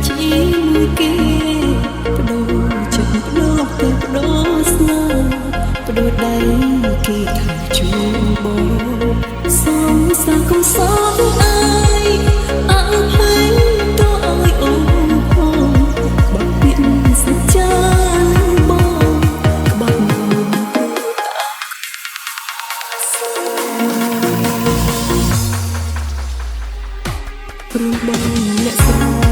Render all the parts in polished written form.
ជាមួយគេបដូរចិត្តបដូរទៅបដូរស្នេហ៍បដូរដៃគេថាជួបងសូមសាកុំសោកអើយអើហើយតើអើយអូនផងបាត់ពាក្យសច្ចានឹងបងក្បត់មកព្រោះបងអ្នកស្រី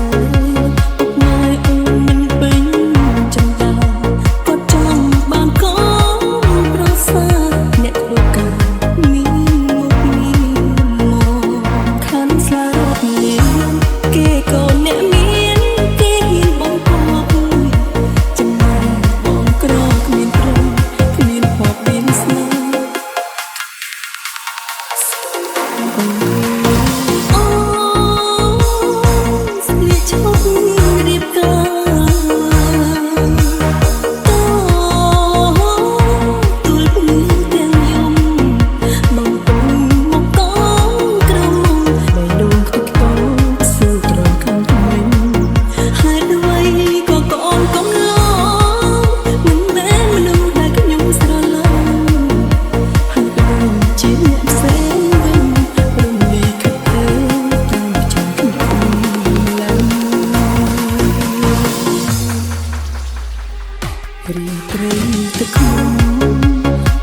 រីត្រីទឹកខ្ញុំ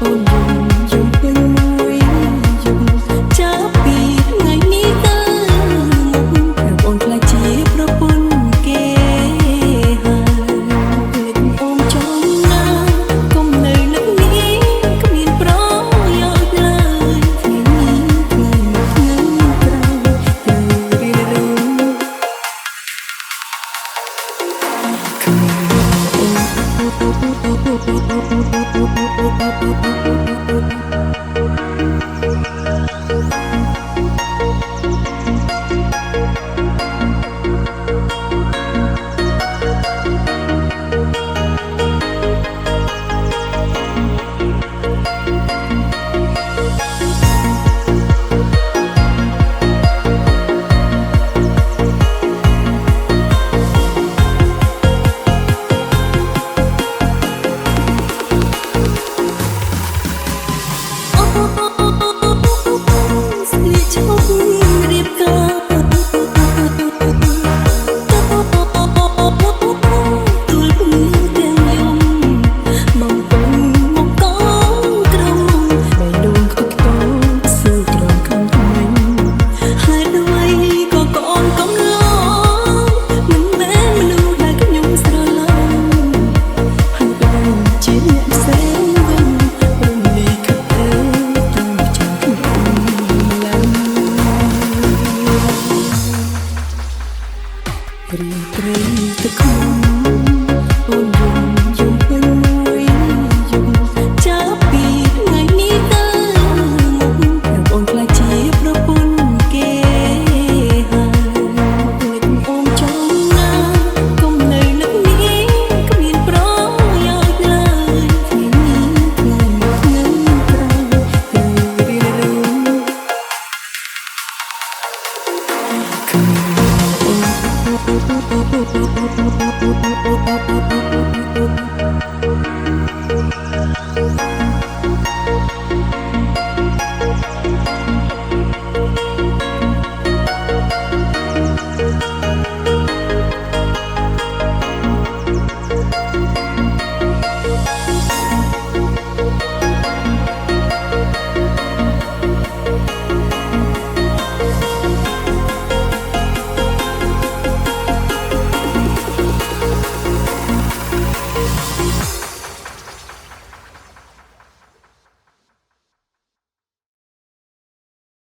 អូនយំពេញមួយយំចាប់ពីថ្ងៃនេះទៅមកអូនខ្លាចជាប្រពន្ធគេហើយអូនចង់ណាកុំនៅលើនេះគ្មានប្រយោជន៍ឡើយថ្ងៃនេះថ្ងៃក្រោយទៅរៀនរឿងគ្មានអូន